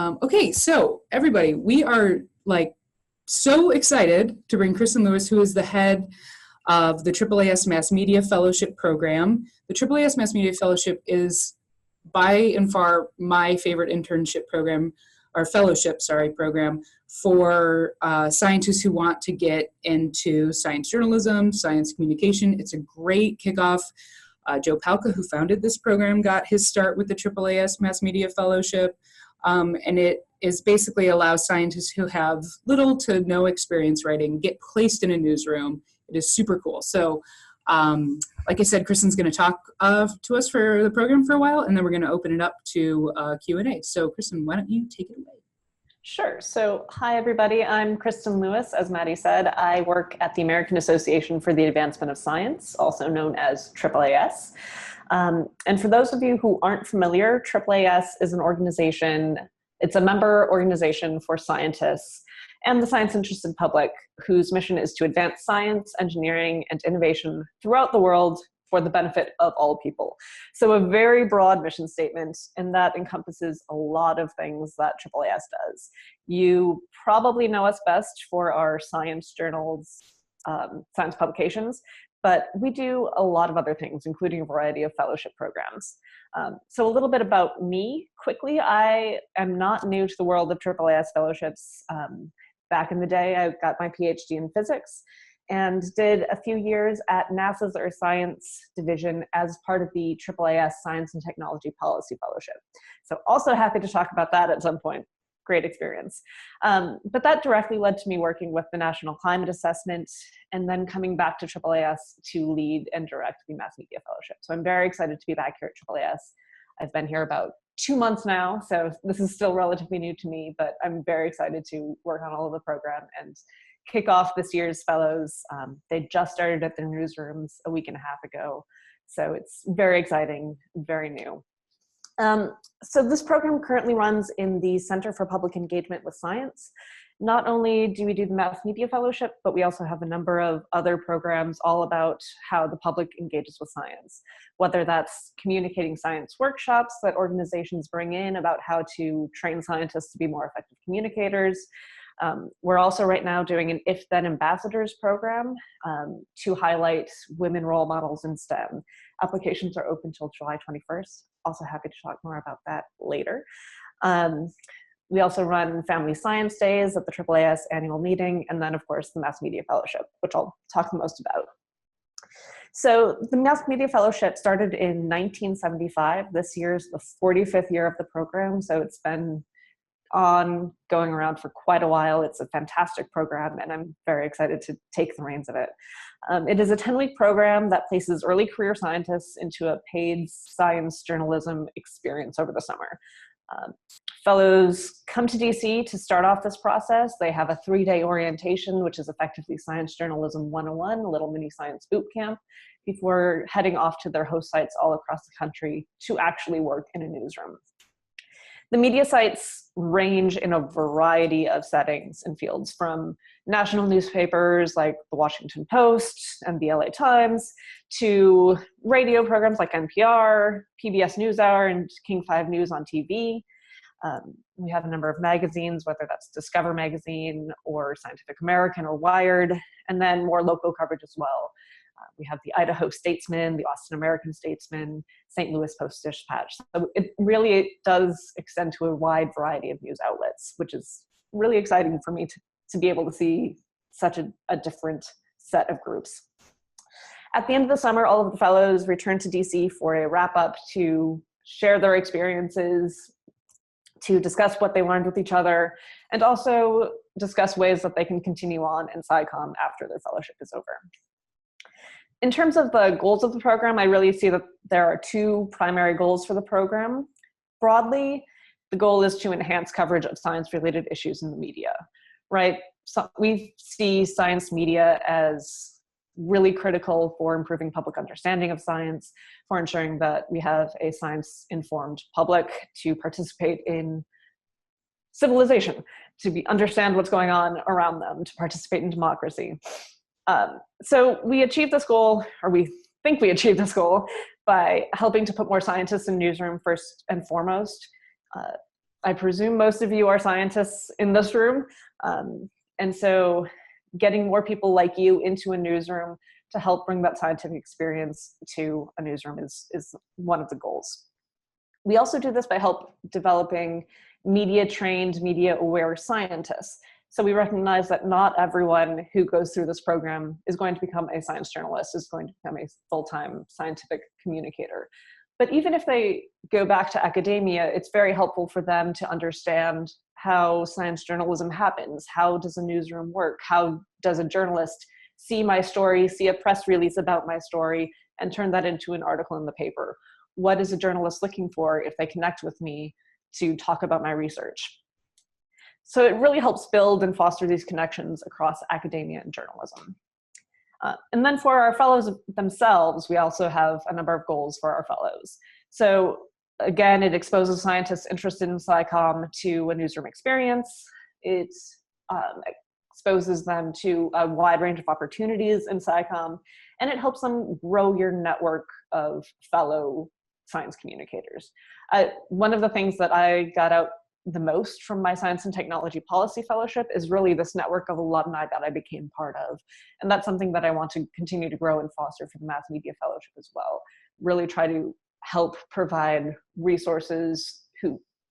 Okay, so everybody, we are like so excited to bring Kristin Lewis, who is the head of the AAAS Mass Media Fellowship Program. The AAAS Mass Media Fellowship is by and far my favorite internship program, or fellowship, program for scientists who want to get into science journalism, science communication. It's a great kickoff. Joe Palca, who founded this program, got his start with the AAAS Mass Media Fellowship. And it is basically allows scientists who have little to no experience writing get placed in a newsroom. It is super cool. So like I said, Kristin's going to talk to us for the program for a while, and then we're going to open it up to Q&A. So Kristin, why don't you take it away? Sure. So hi, everybody. I'm Kristin Lewis. As Maddie said, I work at the American Association for the Advancement of Science, also known as AAAS. And for those of you who aren't familiar, AAAS is an organization, it's a member organization for scientists and the science-interested public whose mission is to advance science, engineering, and innovation throughout the world for the benefit of all people. So a very broad mission statement, and that encompasses a lot of things that AAAS does. You probably know us best for our science journals, science publications, but we do a lot of other things, including a variety of fellowship programs. So a little bit about me, quickly. I am not new to the world of AAAS fellowships. Back in the day, I got my PhD in physics and did a few years at NASA's Earth Science Division as part of the AAAS Science and Technology Policy Fellowship. So also happy to talk about that at some point. Great experience. But that directly led to me working with the National Climate Assessment and then coming back to AAAS to lead and direct the Mass Media Fellowship. So I'm very excited to be back here at AAAS. I've been here about 2 months now, so this is still relatively new to me, but I'm very excited to work on all of the program and kick off this year's fellows. They just started at their newsrooms a week and a half ago, so it's very exciting, very new. So this program currently runs in the Center for Public Engagement with Science. Not only do we do the Mass Media Fellowship, but we also have a number of other programs all about how the public engages with science, whether that's communicating science workshops that organizations bring in about how to train scientists to be more effective communicators. We're also right now doing an If Then Ambassadors program to highlight women role models in STEM. Applications are open till July 21st. Also happy to talk more about that later. We also run Family Science Days at the AAAS annual meeting, and then of course the Mass Media Fellowship, which I'll talk the most about. So the Mass Media Fellowship started in 1975. This year's the 45th year of the program, so it's been going around for quite a while. It's a fantastic program, and I'm very excited to take the reins of it. It is a 10-week program that places early career scientists into a paid science journalism experience over the summer. Fellows come to DC to start off this process. They have a 3-day orientation, which is effectively Science Journalism 101, a little mini science boot camp, before heading off to their host sites all across the country to actually work in a newsroom. The media sites range in a variety of settings and fields, from national newspapers like the Washington Post and the LA Times, to radio programs like NPR, PBS NewsHour, and King 5 News on TV. We have a number of magazines, whether that's Discover Magazine or Scientific American or Wired, and then more local coverage as well. We have the Idaho Statesman, the Austin American Statesman, St. Louis Post-Dispatch. So it really does extend to a wide variety of news outlets, which is really exciting for me to be able to see such a different set of groups. At the end of the summer, all of the fellows return to DC for a wrap-up to share their experiences, to discuss what they learned with each other, and also discuss ways that they can continue on in SciComm after their fellowship is over. In terms of the goals of the program, I really see that there are 2 primary goals for the program. Broadly, the goal is to enhance coverage of science-related issues in the media, right? So we see science media as really critical for improving public understanding of science, for ensuring that we have a science-informed public to participate in civilization, to understand what's going on around them, to participate in democracy. So we achieved this goal, or we think we achieved this goal, by helping to put more scientists in the newsroom first and foremost. I presume most of you are scientists in this room. And so getting more people like you into a newsroom to help bring that scientific experience to a newsroom is one of the goals. We also do this by developing media-trained, media-aware scientists. So we recognize that not everyone who goes through this program is going to become a science journalist, is going to become a full-time scientific communicator. But even if they go back to academia, it's very helpful for them to understand how science journalism happens. How does a newsroom work? How does a journalist see my story, see a press release about my story, and turn that into an article in the paper? What is a journalist looking for if they connect with me to talk about my research? So it really helps build and foster these connections across academia and journalism. And then for our fellows themselves, we also have a number of goals for our fellows. So again, it exposes scientists interested in SciComm to a newsroom experience. It exposes them to a wide range of opportunities in SciComm, and it helps them grow your network of fellow science communicators. One of the things that I got out the most from my Science and Technology Policy Fellowship is really this network of alumni that I became part of. And that's something that I want to continue to grow and foster for the Mass Media Fellowship as well. Really try to help provide resources,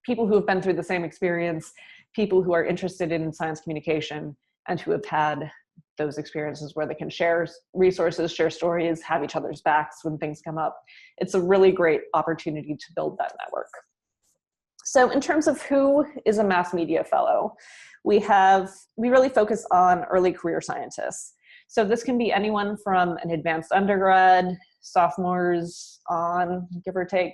people who have been through the same experience, people who are interested in science communication, and who have had those experiences where they can share resources, share stories, have each other's backs when things come up. It's a really great opportunity to build that network. So in terms of who is a mass media fellow, we really focus on early career scientists. So this can be anyone from an advanced undergrad, sophomores on, give or take,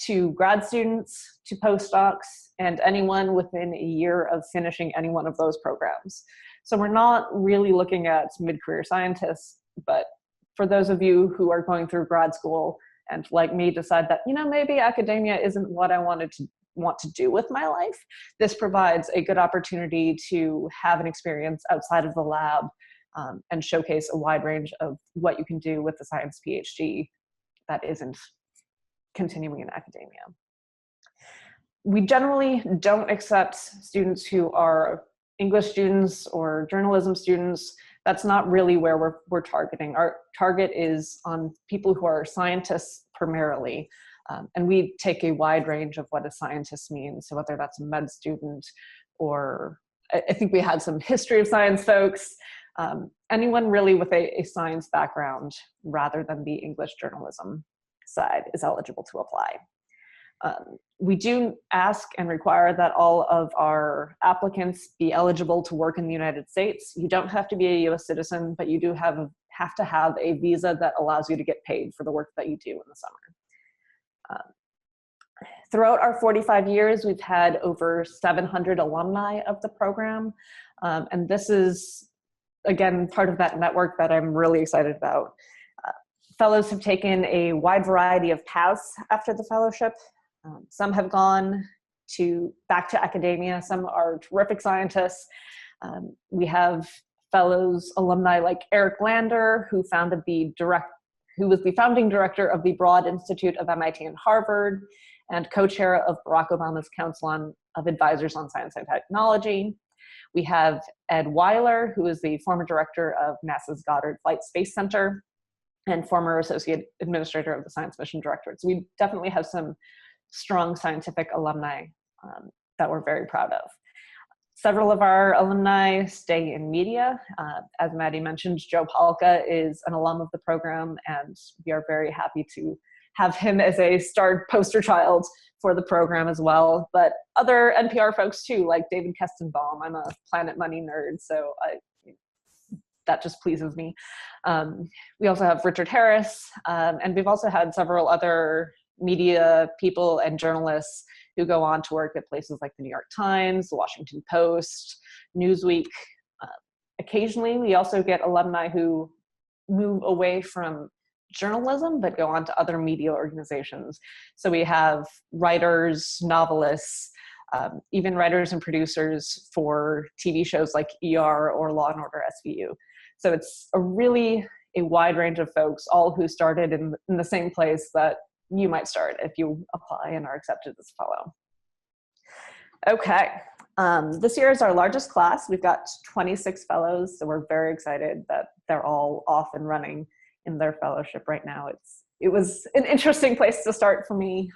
to grad students, to postdocs, and anyone within a year of finishing any one of those programs. So we're not really looking at mid-career scientists, but for those of you who are going through grad school and like me decide that, maybe academia isn't what I want to do with my life, this provides a good opportunity to have an experience outside of the lab and showcase a wide range of what you can do with the science PhD that isn't continuing in academia. We generally don't accept students who are English students or journalism students. That's not really where we're targeting. Our target is on people who are scientists primarily. And we take a wide range of what a scientist means. So whether that's a med student, or I think we had some history of science folks, anyone really with a science background rather than the English journalism side is eligible to apply. We do ask and require that all of our applicants be eligible to work in the United States. You don't have to be a US citizen, but you do have to have a visa that allows you to get paid for the work that you do in the summer. Throughout our 45 years, we've had over 700 alumni of the program. And this is, again, part of that network that I'm really excited about. Fellows have taken a wide variety of paths after the fellowship. Some have gone back to academia. Some are terrific scientists. We have fellows, alumni like Eric Lander, who was the founding director of the Broad Institute of MIT and Harvard, and co-chair of Barack Obama's Council of Advisors on Science and Technology. We have Ed Weiler, who is the former director of NASA's Goddard Flight Space Center and former associate administrator of the Science Mission Directorate. So we definitely have some strong scientific alumni that we're very proud of. Several of our alumni stay in media. As Maddie mentioned, Joe Palka is an alum of the program, and we are very happy to have him as a starred poster child for the program as well. But other NPR folks too, like David Kestenbaum. I'm a Planet Money nerd, so that just pleases me. We also have Richard Harris, and we've also had several other media people and journalists who go on to work at places like the New York Times, the Washington Post, Newsweek. Occasionally, we also get alumni who move away from journalism but go on to other media organizations. So we have writers, novelists, even writers and producers for TV shows like ER or Law and Order SVU. So it's a wide range of folks, all who started in the same place that you might start if you apply and are accepted as a fellow. Okay. This year is our largest class. We've got 26 fellows, so we're very excited that they're all off and running in their fellowship right now. It was an interesting place to start for me,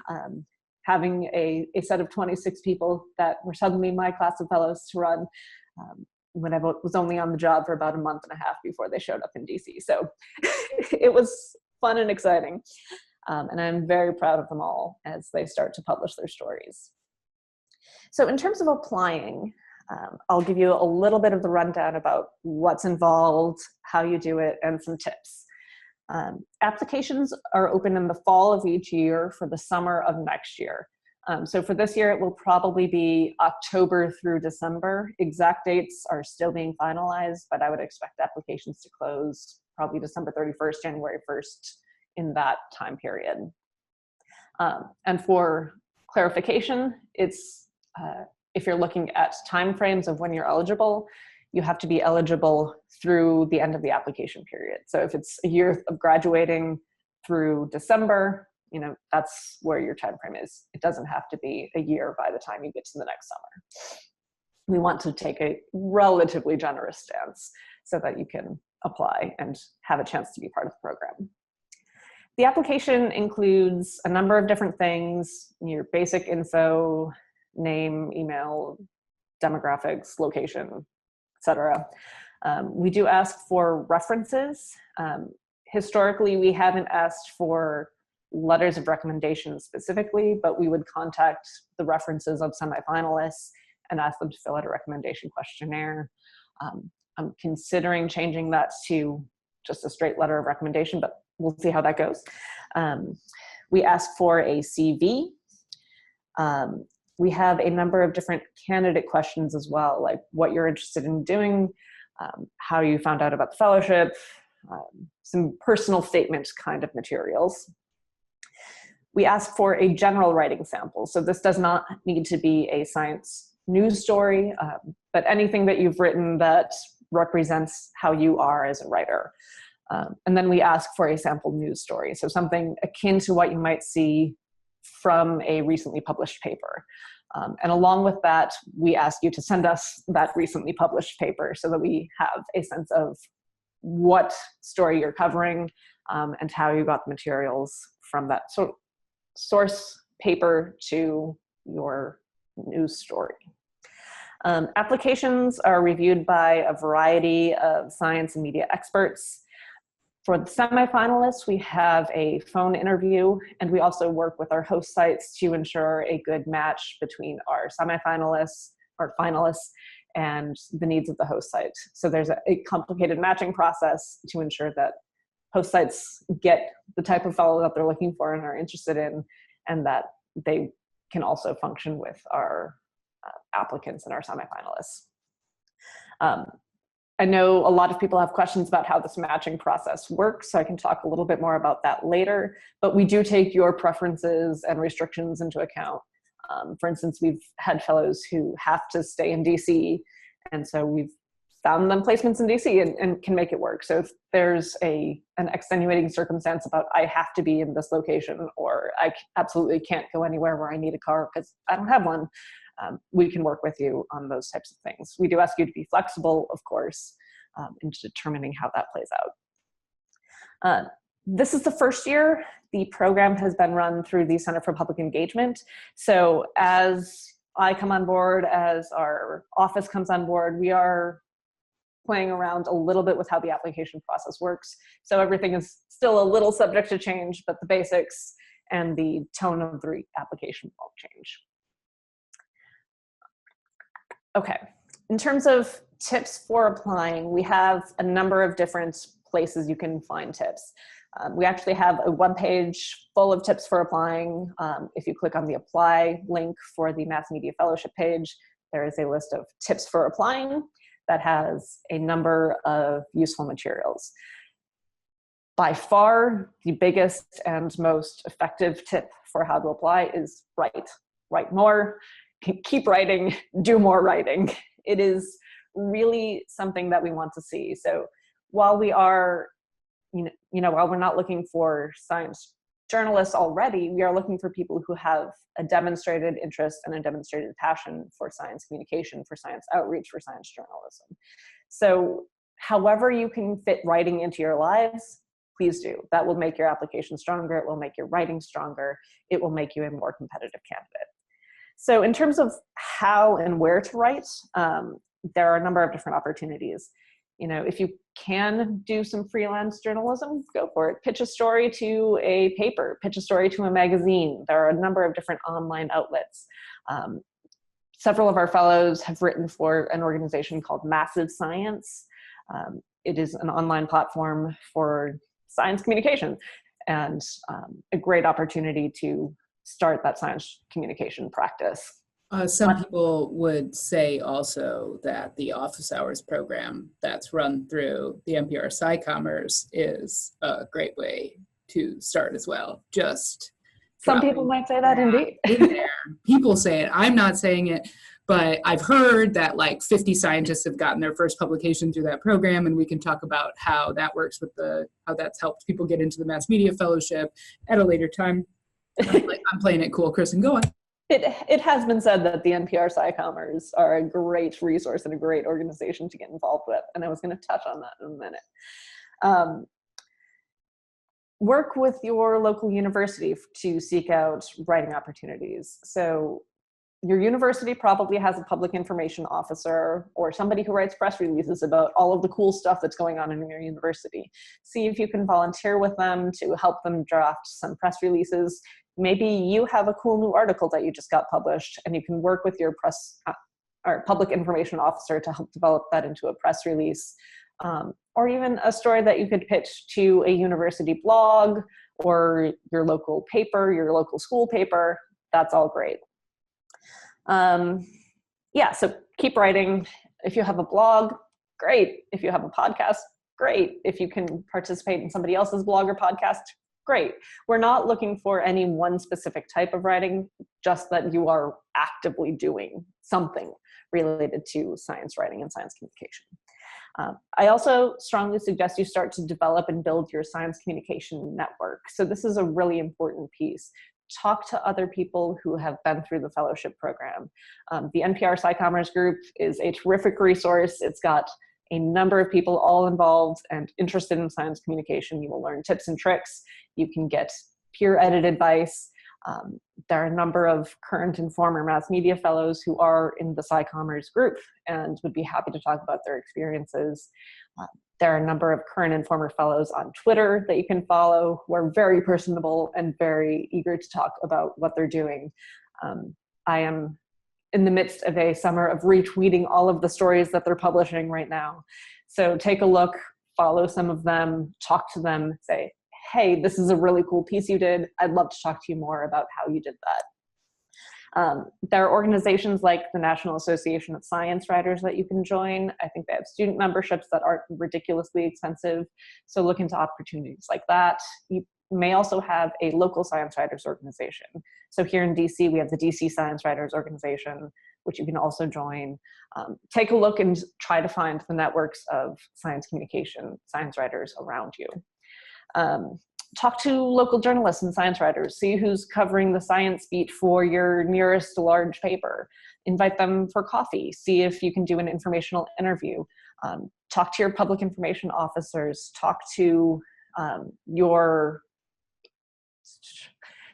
having a set of 26 people that were suddenly my class of fellows to run when I was only on the job for about a month and a half before they showed up in DC. So it was fun and exciting. And I'm very proud of them all as they start to publish their stories. So in terms of applying, I'll give you a little bit of the rundown about what's involved, how you do it, and some tips. Applications are open in the fall of each year for the summer of next year. So for this year, it will probably be October through December. Exact dates are still being finalized, but I would expect applications to close probably December 31st, January 1st in that time period. And for clarification, it's if you're looking at timeframes of when you're eligible, you have to be eligible through the end of the application period. So if it's a year of graduating through December, that's where your timeframe is. It doesn't have to be a year by the time you get to the next summer. We want to take a relatively generous stance so that you can apply and have a chance to be part of the program. The application includes a number of different things: your basic info, name, email, demographics, location, etc. We do ask for references. Historically, we haven't asked for letters of recommendation specifically, but we would contact the references of semifinalists and ask them to fill out a recommendation questionnaire. I'm considering changing that to just a straight letter of recommendation, but we'll see how that goes. We ask for a CV. We have a number of different candidate questions as well, like what you're interested in doing, how you found out about the fellowship, some personal statement kind of materials. We ask for a general writing sample. So this does not need to be a science news story, but anything that you've written that represents how you are as a writer. And then we ask for a sample news story. So something akin to what you might see from a recently published paper. And along with that, we ask you to send us that recently published paper so that we have a sense of what story you're covering and how you got the materials from that source paper to your news story. Applications are reviewed by a variety of science and media experts. For the semifinalists, we have a phone interview, and we also work with our host sites to ensure a good match between our semifinalists or finalists and the needs of the host site. So there's a complicated matching process to ensure that host sites get the type of fellow that they're looking for and are interested in, and that they can also function with our applicants and our semifinalists. I know a lot of people have questions about how this matching process works, so I can talk a little bit more about that later, but we do take your preferences and restrictions into account. For instance, we've had fellows who have to stay in DC, and so we've found them placements in DC and can make it work. So if there's an extenuating circumstance about I have to be in this location, or I absolutely can't go anywhere where I need a car because I don't have one, we can work with you on those types of things. We do ask you to be flexible, of course, in determining how that plays out. This is the first year the program has been run through the Center for Public Engagement. So as I come on board, as our office comes on board, we are playing around a little bit with how the application process works. So everything is still a little subject to change, but the basics and the tone of the application won't change. Okay, in terms of tips for applying, we have a number of different places you can find tips. We actually have a webpage full of tips for applying. If you click on the apply link for the Mass Media Fellowship page, there is a list of tips for applying that has a number of useful materials. By far, the biggest and most effective tip for how to apply is write. Write more. Keep writing, do more writing. It is really something that we want to see. So while we are, while we're not looking for science journalists already, we are looking for people who have a demonstrated interest and a demonstrated passion for science communication, for science outreach, for science journalism. So however you can fit writing into your lives, please do. That will make your application stronger. It will make your writing stronger. It will make you a more competitive candidate. So in terms of how and where to write, there are a number of different opportunities. You know, if you can do some freelance journalism, go for it. Pitch a story to a paper, pitch a story to a magazine. There are a number of different online outlets. Several of our fellows have written for an organization called Massive Science. It is an online platform for science communication and a great opportunity to start that science communication practice. Some people would say also that the office hours program that's run through the NPR SciCommers is a great way to start as well. Just some people might say that indeed. In there. People say it. I'm not saying it, but I've heard that like 50 scientists have gotten their first publication through that program, and we can talk about how that works with how that's helped people get into the mass media fellowship at a later time. I'm playing it cool. Kristin, go on. It has been said that the NPR SciCommers are a great resource and a great organization to get involved with, and I was going to touch on that in a minute. Work with your local university to seek out writing opportunities. So your university probably has a public information officer or somebody who writes press releases about all of the cool stuff that's going on in your university. See if you can volunteer with them to help them draft some press releases. Maybe you have a cool new article that you just got published, and you can work with your press or public information officer to help develop that into a press release, or even a story that you could pitch to a university blog or your local paper, your local school paper. That's all great. Yeah, so keep writing. If you have a blog, great. If you have a podcast, great. If you can participate in somebody else's blog or podcast, great. We're not looking for any one specific type of writing, just that you are actively doing something related to science writing and science communication. I also strongly suggest you start to develop and build your science communication network. So this is a really important piece. Talk to other people who have been through the fellowship program. The NPR SciCommers group is a terrific resource. It's got a number of people all involved and interested in science communication. You will learn tips and tricks. You can get peer-edited advice. There are a number of current and former mass media fellows who are in the SciCommers group and would be happy to talk about their experiences. There are a number of current and former fellows on Twitter that you can follow who are very personable and very eager to talk about what they're doing. I am in the midst of a summer of retweeting all of the stories that they're publishing right now. So take a look, follow some of them, talk to them, say, hey, this is a really cool piece you did. I'd love to talk to you more about how you did that. There are organizations like the National Association of Science Writers that you can join. I think they have student memberships that aren't ridiculously expensive. So look into opportunities like that. You may also have a local science writers organization. So here in DC, we have the DC Science Writers Organization, which you can also join. Take a look and try to find the networks of science communication, science writers around you. Talk to local journalists and science writers. See who's covering the science beat for your nearest large paper. Invite them for coffee. See if you can do an informational interview. Talk to your public information officers. Talk to your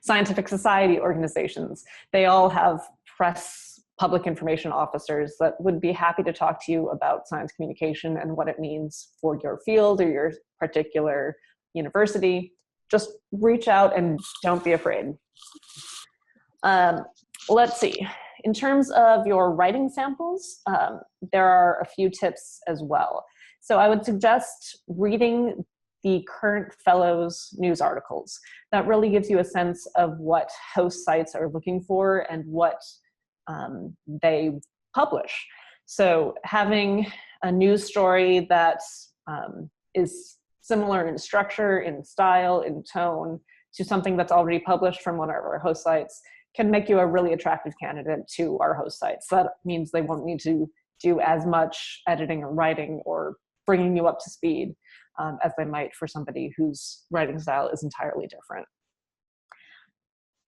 scientific society organizations. They all have press public information officers that would be happy to talk to you about science communication and what it means for your field or your particular university. Just reach out and don't be afraid. Let's see. In terms of your writing samples, there are a few tips as well. So I would suggest reading the current fellows news articles. That really gives you a sense of what host sites are looking for and what they publish. So having a news story that is similar in structure, in style, in tone to something that's already published from one of our host sites can make you a really attractive candidate to our host sites. That means they won't need to do as much editing or writing or bringing you up to speed as they might for somebody whose writing style is entirely different.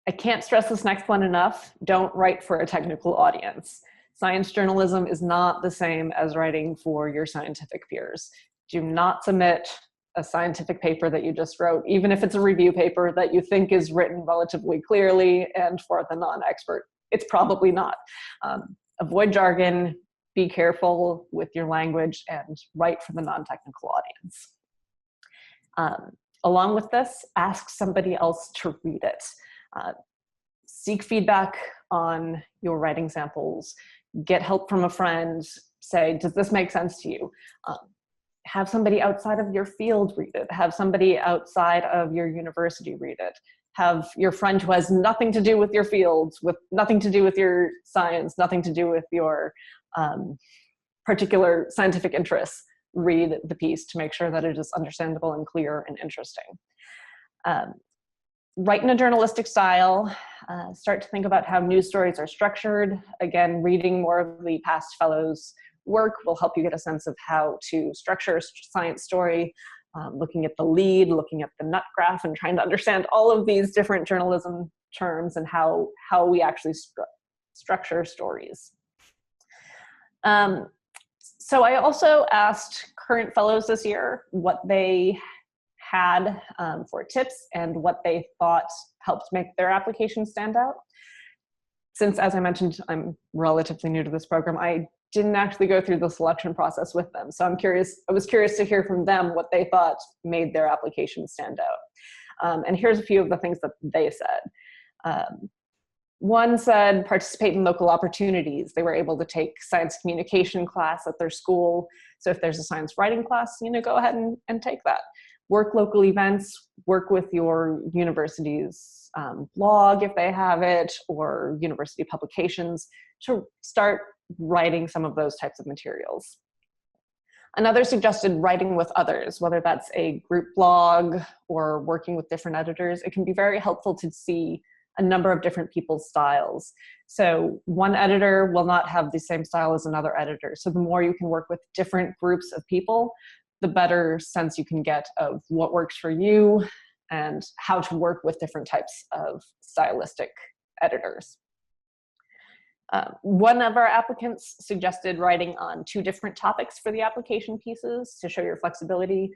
I can't stress this next one enough. Don't write for a technical audience. Science journalism is not the same as writing for your scientific peers. Do not submit a scientific paper that you just wrote, even if it's a review paper that you think is written relatively clearly and for the non-expert. It's probably not. Avoid jargon, be careful with your language, and write for the non-technical audience. Along with this, ask somebody else to read it. Seek feedback on your writing samples. Get help from a friend. Say, does this make sense to you? Have somebody outside of your field read it. Have somebody outside of your university read it. Have your friend who has nothing to do with your fields, with nothing to do with your science, nothing to do with your particular scientific interests, read the piece to make sure that it is understandable and clear and interesting. Write in a journalistic style. Start to think about how news stories are structured. Again, reading more of the past fellows' work will help you get a sense of how to structure a science story, looking at the lead, looking at the nut graph, and trying to understand all of these different journalism terms and how we actually structure stories. So I also asked current fellows this year what they had for tips and what they thought helped make their application stand out. Since, as I mentioned, I'm relatively new to this program, I didn't actually go through the selection process with them. So I was curious to hear from them what they thought made their application stand out. And here's a few of the things that they said. One said participate in local opportunities. They were able to take science communication class at their school. So if there's a science writing class, go ahead and take that. Work local events, work with your university's blog if they have it, or university publications to start writing some of those types of materials. Another suggested writing with others, whether that's a group blog or working with different editors. It can be very helpful to see a number of different people's styles. So one editor will not have the same style as another editor. So the more you can work with different groups of people, the better sense you can get of what works for you and how to work with different types of stylistic editors. One of our applicants suggested writing on 2 different topics for the application pieces to show your flexibility.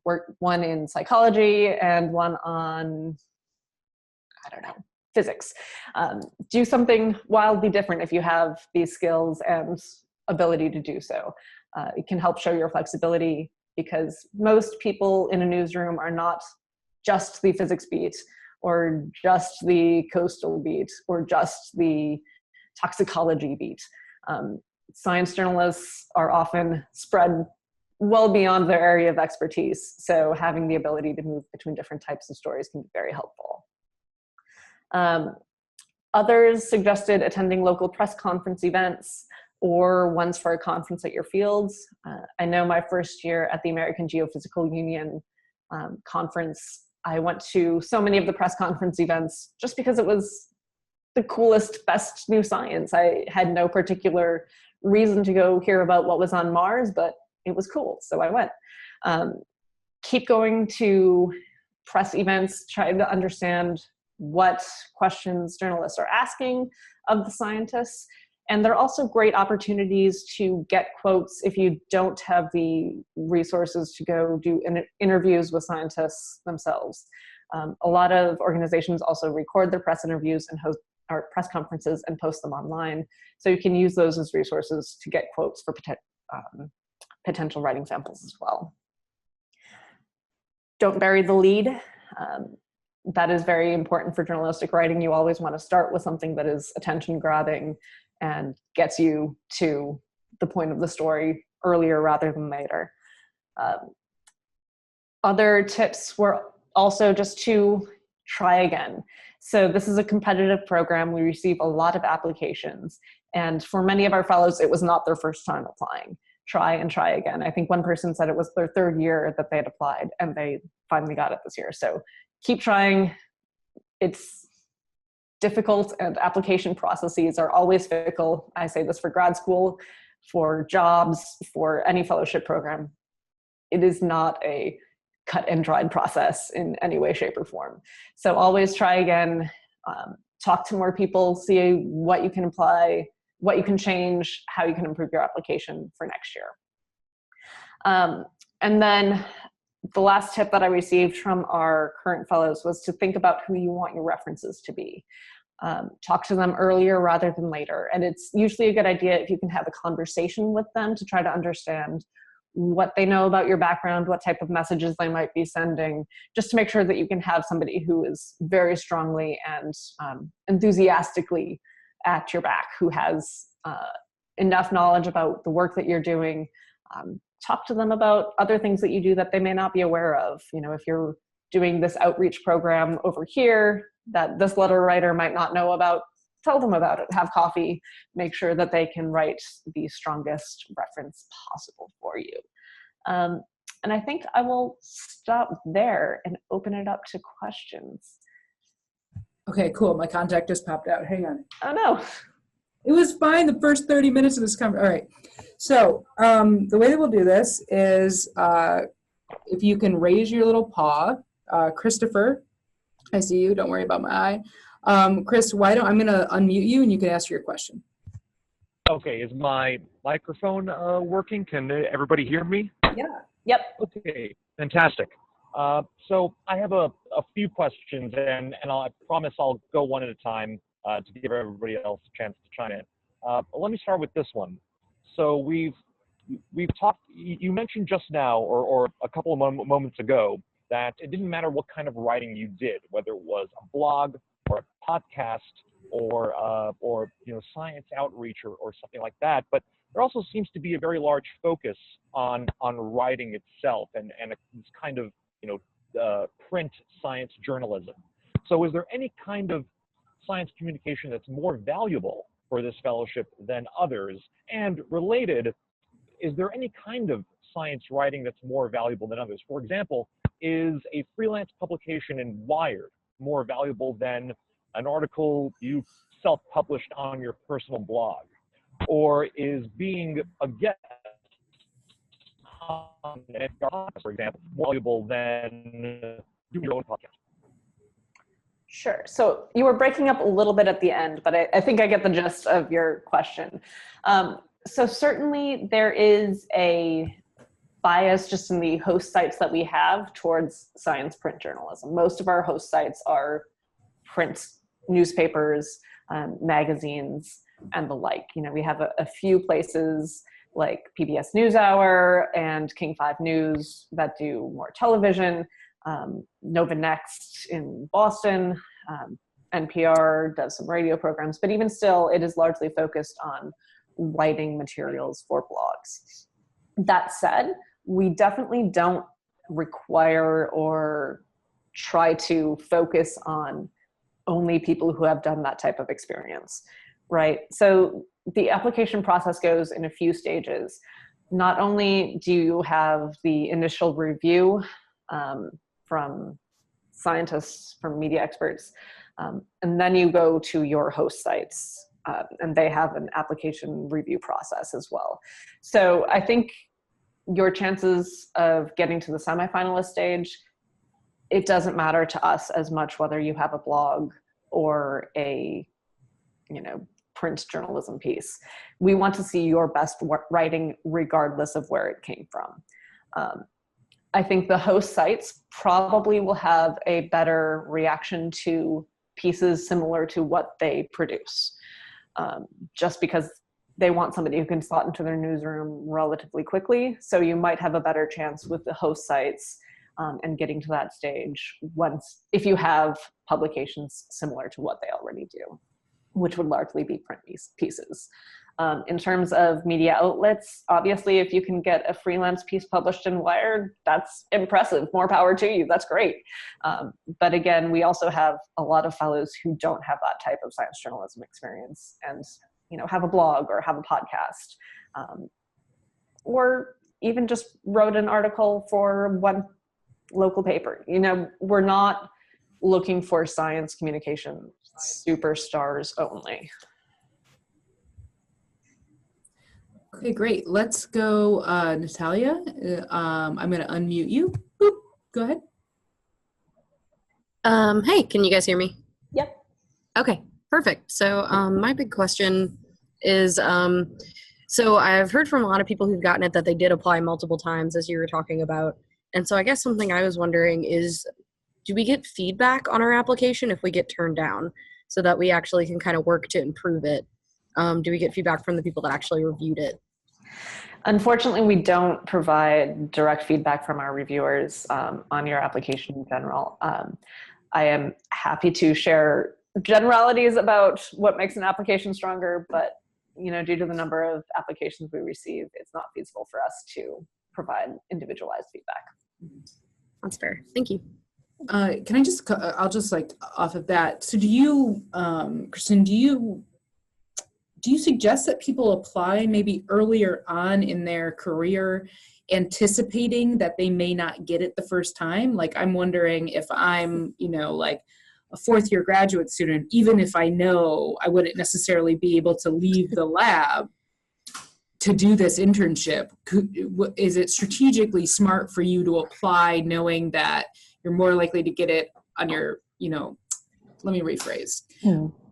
Work one in psychology and one on, I don't know, physics. Do something wildly different if you have these skills and ability to do so. It can help show your flexibility because most people in a newsroom are not just the physics beat or just the coastal beat or just the toxicology beat. Science journalists are often spread well beyond their area of expertise, so having the ability to move between different types of stories can be very helpful. Others suggested attending local press conference events or ones for a conference at your fields. I know my first year at the American Geophysical Union conference, I went to so many of the press conference events just because it was the coolest, best new science. I had no particular reason to go hear about what was on Mars, but it was cool, so I went. Keep going to press events, try to understand what questions journalists are asking of the scientists. And they're also great opportunities to get quotes if you don't have the resources to go do interviews with scientists themselves. A lot of organizations also record their press interviews and host or press conferences and post them online. So you can use those as resources to get quotes for potential writing samples as well. Don't bury the lead. That is very important for journalistic writing. You always want to start with something that is attention grabbing and gets you to the point of the story earlier rather than later. Other tips were also just to try again. So this is a competitive program. We receive a lot of applications. And for many of our fellows, it was not their first time applying. Try and try again. I think one person said it was their 3rd year that they had applied and they finally got it this year. So keep trying. It's difficult and application processes are always fickle. I say this for grad school, for jobs, for any fellowship program. It is not a cut and dried process in any way, shape, or form. So always try again. talk to more people, see what you can apply, what you can change, how you can improve your application for next year. And then the last tip that I received from our current fellows was to think about who you want your references to be. Talk to them earlier rather than later. And it's usually a good idea if you can have a conversation with them to try to understand what they know about your background, what type of messages they might be sending, just to make sure that you can have somebody who is very strongly and enthusiastically at your back, who has enough knowledge about the work that you're doing. Talk to them about other things that you do that they may not be aware of. You know, if you're doing this outreach program over here that this letter writer might not know about, tell them about it, have coffee, make sure that they can write the strongest reference possible for you. And I think I will stop there and open it up to questions. Okay, cool. My contact just popped out. Hang on. Oh no. It was fine the first 30 minutes of this conversation. All right. So the way that we'll do this is if you can raise your little paw, Christopher, I see you. Don't worry about my eye. Chris, I'm going to unmute you and you can ask your question. Okay. Is my microphone working? Can everybody hear me? Yeah. Yep. Okay. Fantastic. So I have a few questions and I promise I'll go one at a time to give everybody else a chance to chime in. Let me start with this one. So we've talked, you mentioned just now or a couple of moments ago that it didn't matter what kind of writing you did, whether it was a blog or a podcast or you know, science outreach or something like that. But there also seems to be a very large focus on writing itself and this kind of, you know, print science journalism. So is there any kind of science communication that's more valuable for this fellowship than others? And related, is there any kind of science writing that's more valuable than others? For example, is a freelance publication in Wired more valuable than an article you self-published on your personal blog? Or is being a guest on an NPR podcast, for example, more valuable than doing your own podcast? Sure. So you were breaking up a little bit at the end, but I think I get the gist of your question. So certainly there is a bias just in the host sites that we have towards science print journalism. Most of our host sites are print newspapers, magazines, and the like. You know, we have a few places like PBS NewsHour and King 5 News that do more television. Nova Next in Boston, NPR does some radio programs, but even still, it is largely focused on writing materials for blogs. That said, we definitely don't require or try to focus on only people who have done that type of experience, right? So the application process goes in a few stages. Not only do you have the initial review from scientists, from media experts, and then you go to your host sites, and they have an application review process as well. So I think your chances of getting to the semifinalist stage, it doesn't matter to us as much whether you have a blog or a, you know, print journalism piece. We want to see your best writing regardless of where it came from. I think the host sites probably will have a better reaction to pieces similar to what they produce, just because they want somebody who can slot into their newsroom relatively quickly. So you might have a better chance with the host sites and getting to that stage if you have publications similar to what they already do, which would largely be print pieces. In terms of media outlets, obviously, if you can get a freelance piece published in Wired, that's impressive. More power to you. That's great. But again, we also have a lot of fellows who don't have that type of science journalism experience and, you know, have a blog or have a podcast, or even just wrote an article for one local paper. You know, we're not looking for science communication superstars only. Okay, great. Let's go, Natalia. I'm going to unmute you. Boop. Go ahead. Hey, can you guys hear me? Yep. Okay, perfect. So my big question is, so I've heard from a lot of people who've gotten it that they did apply multiple times, as you were talking about. And so I guess something I was wondering is, do we get feedback on our application if we get turned down so that we actually can kind of work to improve it? Do we get feedback from the people that actually reviewed it? Unfortunately, we don't provide direct feedback from our reviewers on your application in general. I am happy to share generalities about what makes an application stronger, but due to the number of applications we receive, it's not feasible for us to provide individualized feedback. That's fair. Thank you. Can I just, I'll just like off of that. So do you, Kristin, do you suggest that people apply maybe earlier on in their career, anticipating that they may not get it the first time? Like, I'm wondering if I'm, like a fourth year graduate student, even if I know I wouldn't necessarily be able to leave the lab to do this internship, is it strategically smart for you to apply knowing that you're more likely to get it on your, let me rephrase.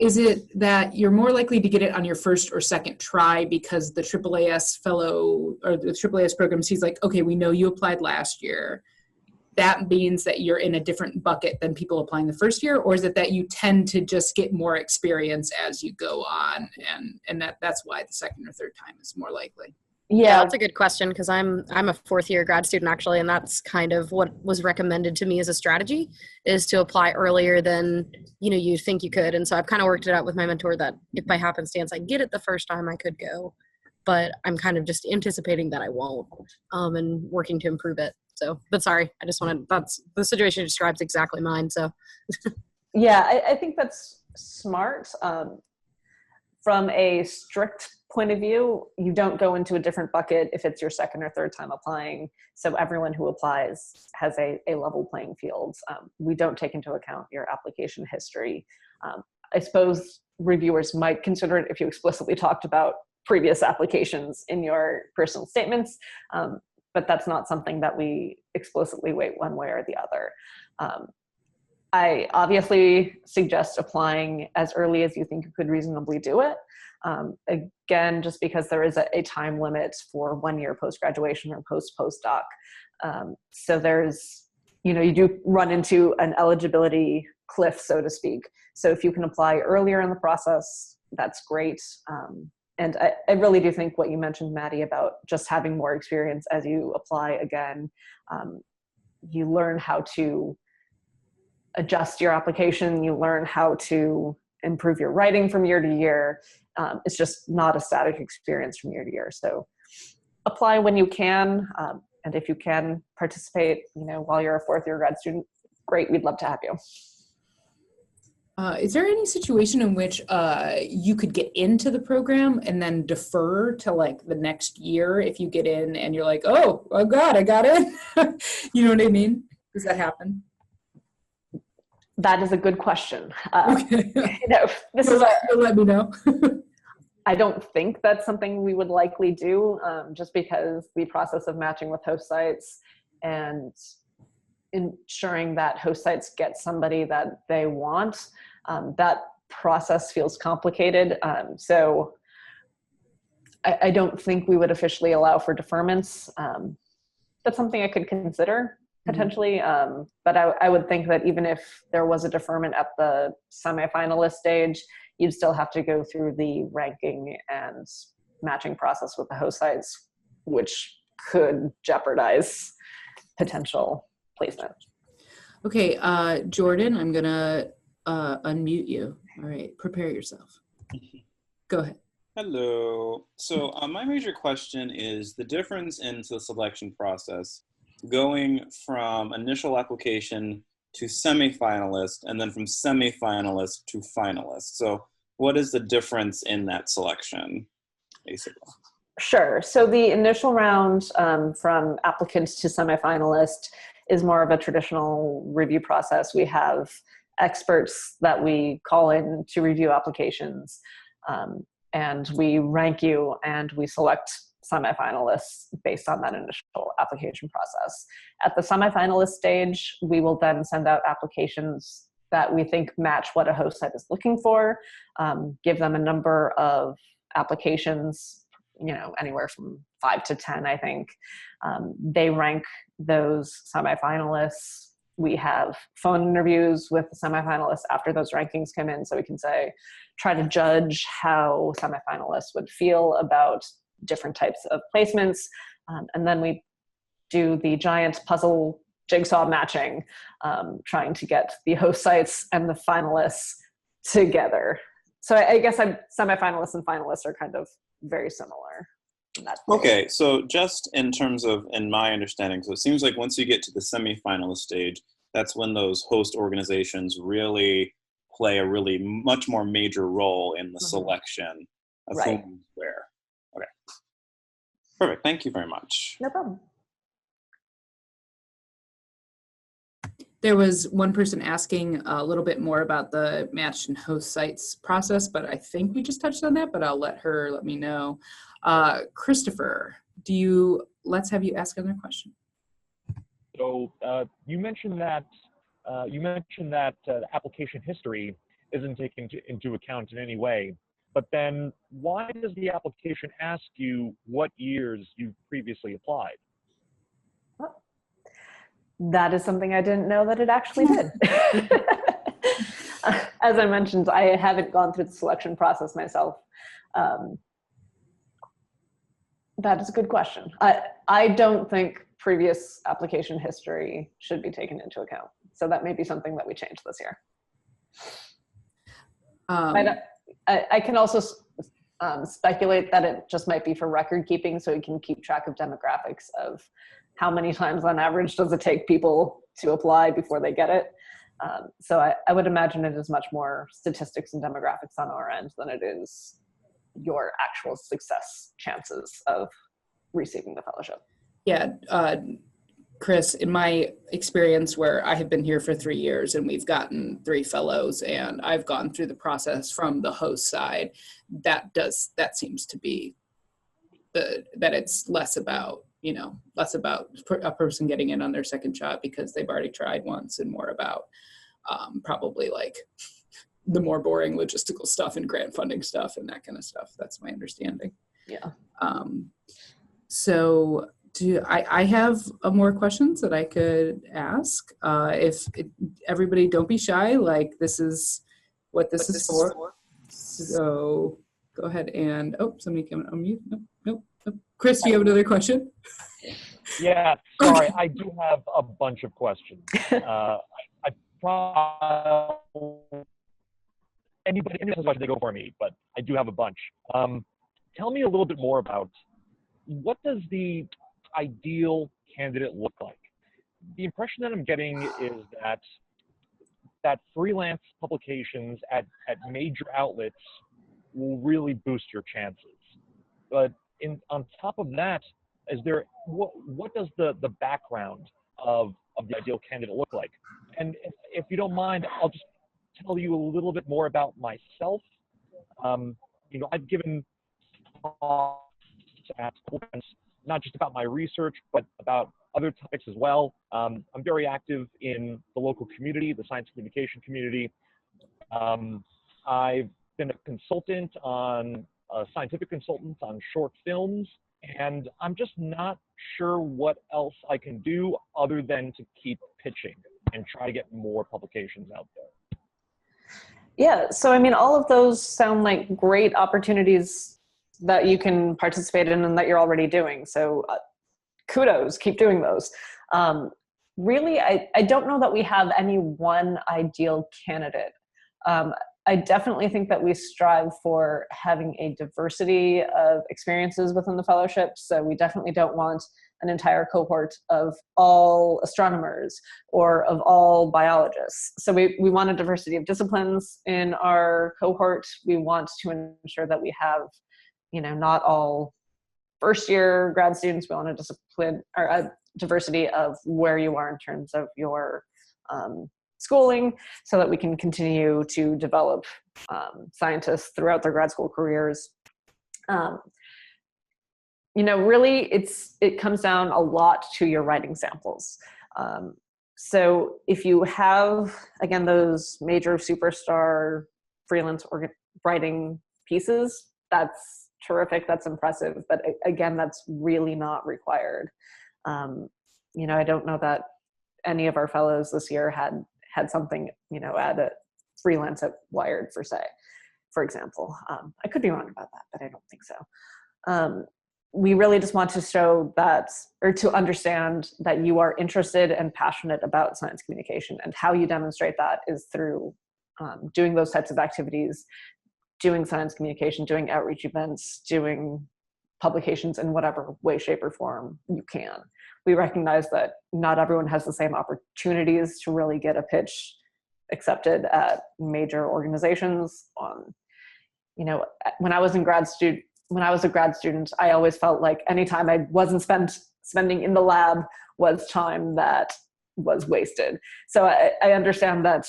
Is it that you're more likely to get it on your first or second try because the AAAS fellow or the AAAS program sees like, okay, we know you applied last year. That means that you're in a different bucket than people applying the first year? Or is it that you tend to just get more experience as you go on and that's why the second or third time is more likely? Yeah, that's a good question because I'm a fourth year grad student actually, and that's kind of what was recommended to me as a strategy is to apply earlier than you think you could. And so I've kind of worked it out with my mentor that if by happenstance I get it the first time I could go, but I'm kind of just anticipating that I won't, and working to improve it. So, but sorry, I just wanted, that's the situation describes exactly mine. So yeah, I think that's smart. From a strict point of view, you don't go into a different bucket if it's your second or third time applying. So everyone who applies has a level playing field. We don't take into account your application history. I suppose reviewers might consider it if you explicitly talked about previous applications in your personal statements, but that's not something that we explicitly weight one way or the other. I obviously suggest applying as early as you think you could reasonably do it. Again, just because there is a time limit for 1 year post-graduation or postdoc. So there's, you do run into an eligibility cliff, so to speak. So if you can apply earlier in the process, that's great. And I really do think what you mentioned, Maddie, about just having more experience as you apply again, you learn how to adjust your application, you learn how to improve your writing from year to year. It's just not a static experience from year to year. So apply when you can. And if you can participate, while you're a fourth year grad student, great, we'd love to have you. Is there any situation in which you could get into the program and then defer to like the next year if you get in and you're like, oh God, I got in? You know what I mean? Does that happen? That is a good question. Okay. You'll let me know. I don't think that's something we would likely do, just because the process of matching with host sites and ensuring that host sites get somebody that they want, that process feels complicated. So I don't think we would officially allow for deferments. That's something I could consider potentially, but I would think that even if there was a deferment at the semifinalist stage, you'd still have to go through the ranking and matching process with the host sites, which could jeopardize potential placement. Okay, Jordan, I'm gonna unmute you. All right, prepare yourself. Go ahead. Hello. So my major question is the difference in the selection process going from initial application to semifinalist and then from semifinalist to finalist. So what is the difference in that selection, basically? Sure. So the initial round from applicants to semifinalist is more of a traditional review process. We have experts that we call in to review applications, and we rank you and we select semifinalists based on that initial application process. At the semifinalist stage, we will then send out applications that we think match what a host site is looking for, give them a number of applications, anywhere from 5 to 10, I think. They rank those semifinalists. We have phone interviews with the semifinalists after those rankings come in, so we can try to judge how semifinalists would feel about different types of placements. And then we do the giant puzzle jigsaw matching, trying to get the host sites and the finalists together. So I guess semifinalists and finalists are kind of very similar. Okay, so just in terms of, in my understanding, so it seems like once you get to the semifinalist stage, that's when those host organizations really play a really much more major role in the selection of whom where. Okay, perfect. Thank you very much. No problem. There was one person asking a little bit more about the match and host sites process, but I think we just touched on that, but I'll let me know. Christopher, let's have you ask another question. So you mentioned that application history isn't taken into account in any way, but then why does the application ask you what years you've previously applied? That is something I didn't know that it actually did. As I mentioned, I haven't gone through the selection process myself. That is a good question. I don't think previous application history should be taken into account. So that may be something that we change this year. I can also speculate that it just might be for record keeping, so we can keep track of demographics of how many times on average does it take people to apply before they get it. So I would imagine it is much more statistics and demographics on our end than it is your actual success chances of receiving the fellowship. Yeah, Chris, in my experience where I have been here for 3 years and we've gotten 3 fellows and I've gone through the process from the host side, that seems to be that it's less about a person getting in on their second shot because they've already tried once, and more about probably like the more boring logistical stuff and grant funding stuff and that kind of stuff. That's my understanding. Yeah. So I have more questions that I could ask. Everybody don't be shy, like this is what this is for. So go ahead and, somebody can unmute. Nope. Chris, do you have another question? Yeah, sorry, I do have a bunch of questions. Anybody has a question, they go for me, but I do have a bunch. Tell me a little bit more about what does the ideal candidate look like? The impression that I'm getting is that freelance publications at major outlets will really boost your chances. But on top of that, what does the background of the ideal candidate look like? And if you don't mind, I'll just tell you a little bit more about myself. I've given talks at events, not just about my research, but about other topics as well. I'm very active in the local community, the science communication community. I've been a scientific consultant on short films, and I'm just not sure what else I can do other than to keep pitching and try to get more publications out there. Yeah, so I mean, all of those sound like great opportunities that you can participate in and that you're already doing. So kudos, keep doing those. Really, I don't know that we have any one ideal candidate. I definitely think that we strive for having a diversity of experiences within the fellowship. So we definitely don't want an entire cohort of all astronomers or of all biologists. So we want a diversity of disciplines in our cohort. We want to ensure that we have, not all first year grad students. We want a discipline or a diversity of where you are in terms of your schooling, so that we can continue to develop scientists throughout their grad school careers. Really, it comes down a lot to your writing samples. So if you have, again, those major superstar freelance writing pieces, that's terrific, that's impressive, but again, that's really not required. I don't know that any of our fellows this year had something, at a freelance at Wired for example. I could be wrong about that, but I don't think so. We really just want to show that, or to understand that you are interested and passionate about science communication, and how you demonstrate that is through doing those types of activities, doing science communication, doing outreach events, doing publications in whatever way, shape, or form you can. We recognize that not everyone has the same opportunities to really get a pitch accepted at major organizations. When I was a grad student, I always felt like any time I wasn't spending in the lab was time that was wasted. So I understand that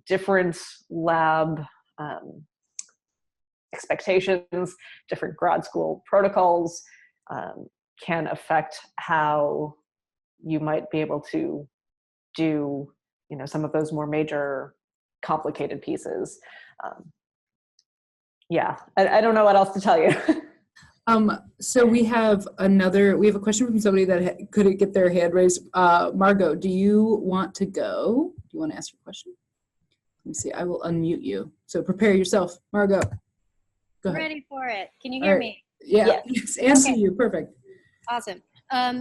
different lab expectations, different grad school protocols can affect how you might be able to do, some of those more major, complicated pieces. I don't know what else to tell you. So we have a question from somebody that couldn't get their hand raised. Margot, do you want to go? Do you want to ask your question? Let me see, I will unmute you. So prepare yourself, Margot. Go ahead. Ready for it. Can you hear me? Yeah, yes. Answer you, perfect. Awesome.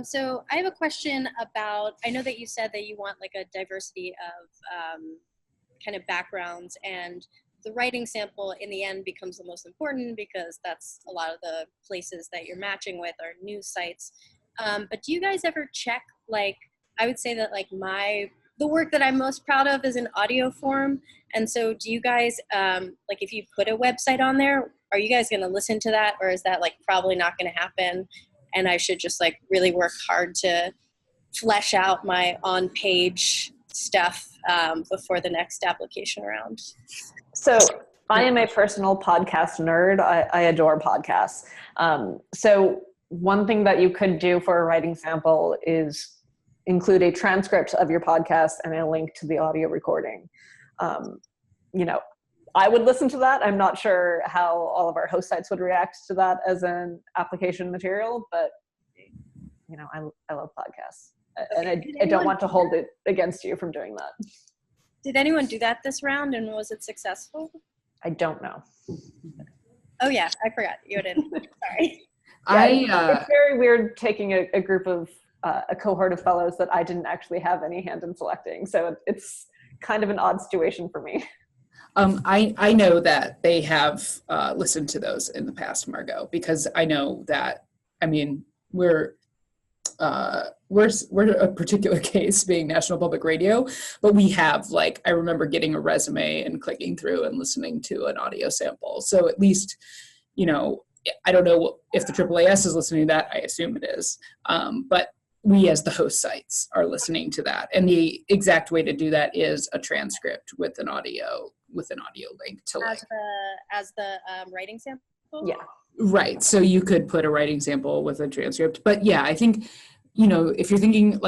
So I have a question about, I know that you said that you want like a diversity of kind of backgrounds, and the writing sample in the end becomes the most important because that's a lot of the places that you're matching with are news sites. But do you guys ever check, like, I would say that like the work that I'm most proud of is in audio form. And so do you guys, like if you put a website on there, are you guys going to listen to that? Or is that like probably not going to happen? And I should just like really work hard to flesh out my on-page stuff before the next application round? So I am a personal podcast nerd. I adore podcasts. So one thing that you could do for a writing sample is include a transcript of your podcast and a link to the audio recording. I would listen to that. I'm not sure how all of our host sites would react to that as an application material, but I love podcasts, and I don't want to hold it against you from doing that. Did anyone do that this round, and was it successful? I don't know. Oh yeah, I forgot. You didn't. Sorry. It's very weird taking a group of a cohort of fellows that I didn't actually have any hand in selecting. So it's kind of an odd situation for me. I know that they have listened to those in the past, Margot, because I know that, we're a particular case being National Public Radio, but we have I remember getting a resume and clicking through and listening to an audio sample. So at least, I don't know if the AAAS is listening to that. I assume it is. But we as the host sites are listening to that. And the exact way to do that is a transcript with an audio link to as the writing sample. Yeah. Right. So you could put a writing sample with a transcript. But yeah, I think, if you're thinking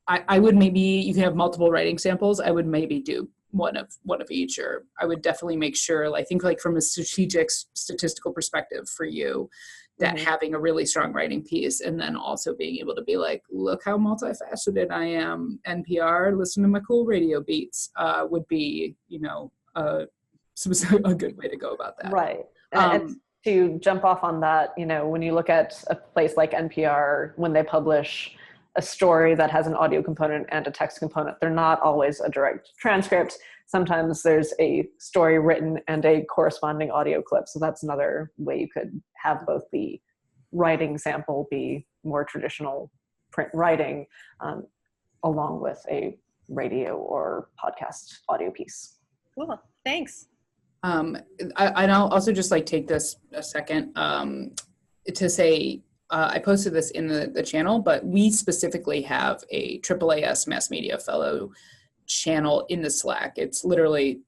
I would maybe, you can have multiple writing samples. I would maybe do one of each, or I would definitely make sure, I think from a strategic statistical perspective for you, that having a really strong writing piece, and then also being able to be look how multifaceted I am, NPR, listen to my cool radio beats, would be, a good way to go about that. Right. And to jump off on that, when you look at a place like NPR, when they publish a story that has an audio component and a text component, they're not always a direct transcript. Sometimes there's a story written and a corresponding audio clip. So that's another way you could have both the writing sample be more traditional print writing, along with a radio or podcast audio piece. Cool, thanks. And I'll also just take this a second to say, I posted this in the channel, but we specifically have a AAAS Mass Media Fellow channel in the Slack. It's literally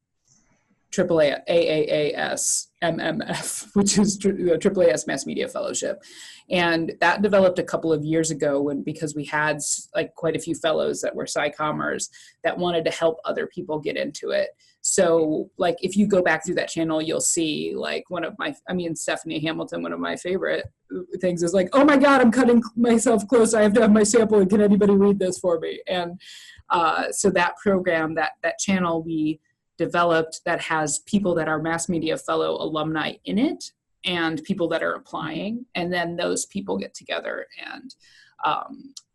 AAAS MMF, which is the AAAS Mass Media Fellowship. And that developed a couple of years ago because we had like quite a few fellows that were SciCommers that wanted to help other people get into it. So like if you go back through that channel, you'll see like Stephanie Hamilton, one of my favorite things is like, oh my God, I'm cutting myself close. I have to have my sample, and can anybody read this for me? And so that program, that channel we developed, that has people that are Mass Media Fellow alumni in it and people that are applying, and then those people get together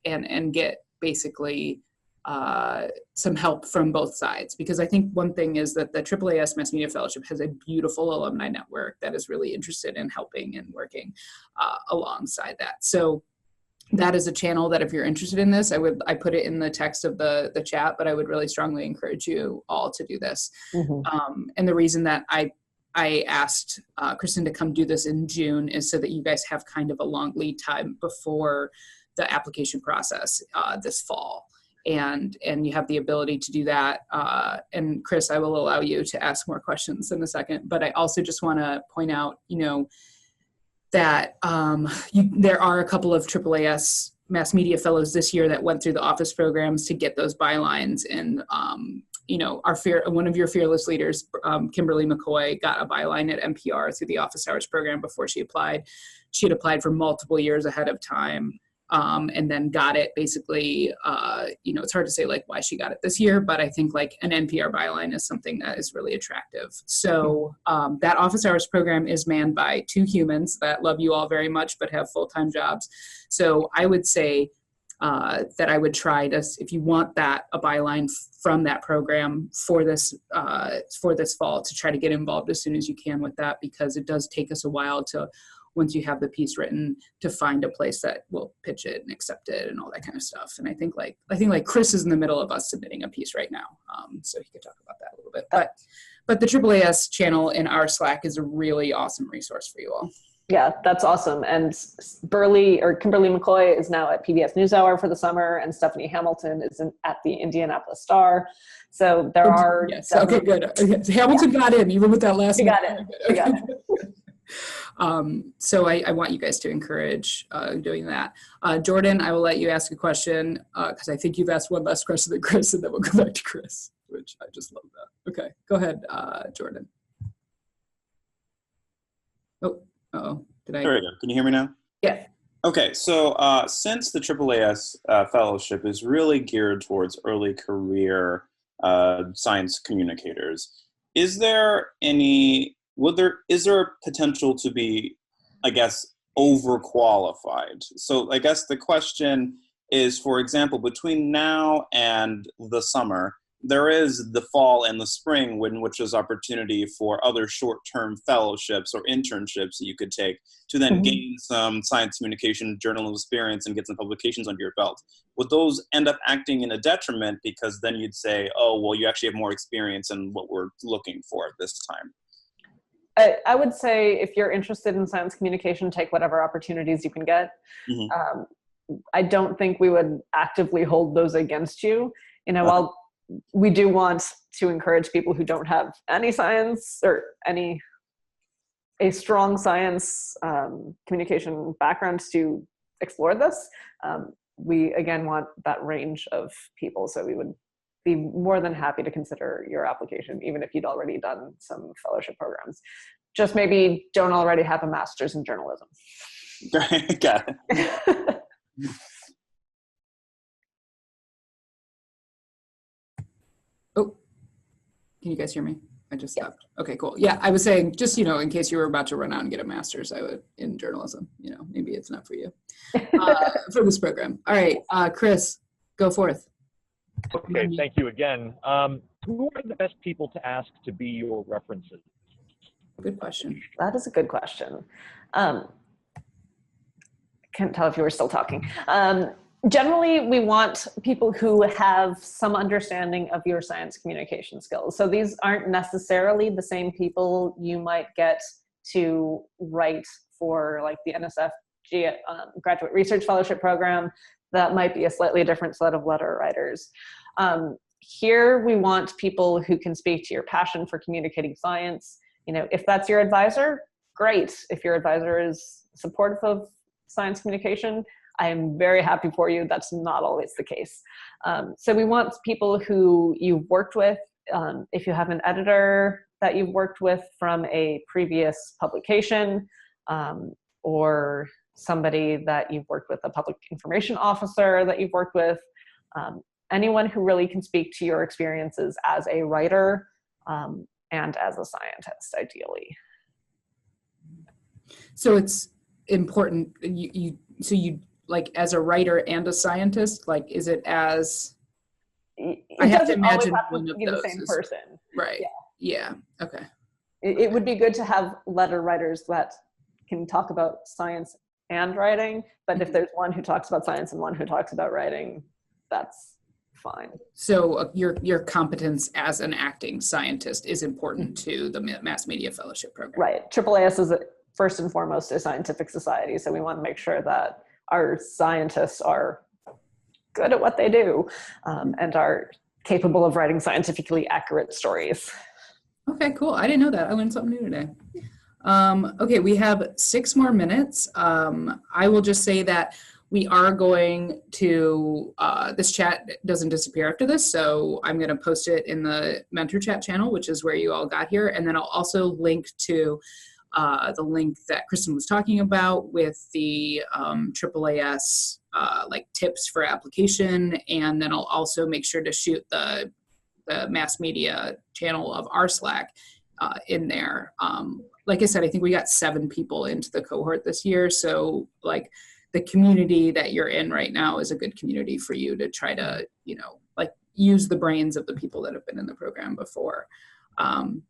and get basically some help from both sides. Because I think one thing is that the AAAS Mass Media Fellowship has a beautiful alumni network that is really interested in helping and working alongside that. So that is a channel that if you're interested in this, I put it in the text of the chat, but I would really strongly encourage you all to do this. Mm-hmm. And the reason that I asked Kristin to come do this in June is so that you guys have kind of a long lead time before the application process this fall. And you have the ability to do that. And Chris, I will allow you to ask more questions in a second, but I also just want to point out, that there are a couple of AAAS Mass Media Fellows this year that went through the office programs to get those bylines. And, one of your fearless leaders, Kimberly McCoy, got a byline at NPR through the Office Hours program before she applied. She had applied for multiple years ahead of time. And then got it basically, it's hard to say like why she got it this year, but I think like an NPR byline is something that is really attractive. So that Office Hours program is manned by 2 humans that love you all very much, but have full-time jobs. So I would say that I would try to, if you want a byline from that program for this fall, to try to get involved as soon as you can with that, because it does take us a while to, once you have the piece written, to find a place that will pitch it and accept it and all that kind of stuff. And I think like Chris is in the middle of us submitting a piece right now. So he could talk about that a little bit, but the AAAS channel in our Slack is a really awesome resource for you all. Yeah, that's awesome. And Kimberly McCoy is now at PBS NewsHour for the summer, and Stephanie Hamilton is at the Indianapolis Star. So there are. Yes. Okay, good. Hamilton got in even with that last. She got it. She got it. So I want you guys to encourage doing that. Jordan, I will let you ask a question because I think you've asked one last question than Chris, and then we'll go back to Chris, which I just love that. Okay, go ahead, Jordan. Oh, did I? There we go. Can you hear me now? Yeah. Okay, so since the AAAS fellowship is really geared towards early career science communicators, is there a potential to be, I guess, overqualified? So I guess the question is, for example, between now and the summer, there is the fall and the spring, which is opportunity for other short-term fellowships or internships that you could take to then gain some science communication journalism experience and get some publications under your belt. Would those end up acting in a detriment, because then you'd say, oh, well, you actually have more experience in what we're looking for at this time? I would say if you're interested in science communication, take whatever opportunities you can get. I don't think we would actively hold those against you. While we do want to encourage people who don't have any science or a strong science communication background to explore this, we again want that range of people. So we would be more than happy to consider your application, even if you'd already done some fellowship programs. Just maybe don't already have a master's in journalism. Got it. Oh, can you guys hear me? I just stopped. Okay, cool. Yeah, I was saying, just, in case you were about to run out and get a master's, I would, in journalism, maybe it's not for you, for this program. All right, Chris, go forth. Okay, thank you again. Who are the best people to ask to be your references? Good question. That is a good question. Can't tell if you were still talking. Generally, we want people who have some understanding of your science communication skills. So these aren't necessarily the same people you might get to write for like the NSF Graduate Research Fellowship Program. That might be a slightly different set of letter writers. Here, we want people who can speak to your passion for communicating science, If that's your advisor, great. If your advisor is supportive of science communication, I am very happy for you. That's not always the case. So we want people who you've worked with. If you have an editor that you've worked with from a previous publication, or somebody that you've worked with, a public information officer that you've worked with, anyone who really can speak to your experiences as a writer and as a scientist, ideally. So it's important, so you like as a writer and a scientist, like, is it as, I have to imagine one of be those the same is, person. right? Yeah. Okay. It would be good to have letter writers that can talk about science and writing, but if there's one who talks about science and one who talks about writing, that's fine. So your competence as an acting scientist is important to the Mass Media Fellowship program. Right. AAAS is first and foremost a scientific society, so we want to make sure that our scientists are good at what they do and are capable of writing scientifically accurate stories. Okay, cool. I didn't know that. I learned something new today. Okay, we have 6 more minutes. I will just say that we are going to, this chat doesn't disappear after this, so I'm going to post it in the mentor chat channel, which is where you all got here. And then I'll also link to the link that Kristin was talking about with the AAAS like tips for application. And then I'll also make sure to shoot the mass media channel of our Slack in there. Like I said, I think we got 7 people into the cohort this year. So like the community that you're in right now is a good community for you to try to, like use the brains of the people that have been in the program before. And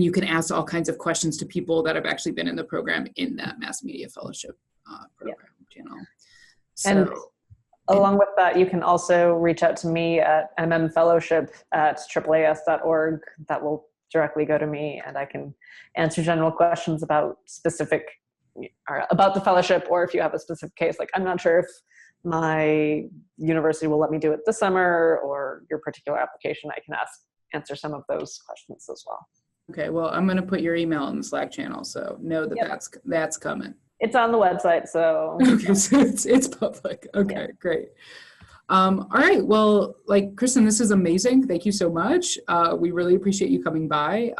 you can ask all kinds of questions to people that have actually been in the program in that Mass Media Fellowship program channel. So, and along with that, you can also reach out to me at mmfellowship@AAAS.org. That will directly go to me, and I can answer general questions about about the fellowship, or if you have a specific case, like I'm not sure if my university will let me do it this summer, or your particular application, I can answer some of those questions as well. Okay, well, I'm going to put your email in the Slack channel, so know that that's coming. It's on the website, so. Okay, so it's public. Okay, great. All right, well, like Kristin, this is amazing. Thank you so much. We really appreciate you coming by.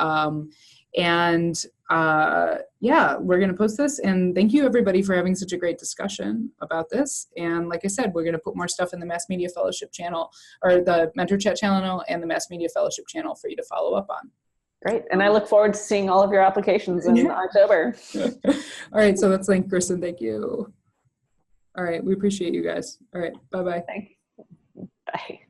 Yeah, we're going to post this, and thank you everybody for having such a great discussion about this. And like I said, we're going to put more stuff in the Mass Media Fellowship channel, or the Mentor Chat channel and the Mass Media Fellowship channel for you to follow up on. Great. And I look forward to seeing all of your applications in October. All right. So that's link, Kristin. Thank you. All right. We appreciate you guys. All right. Bye-bye. Thanks. Bye.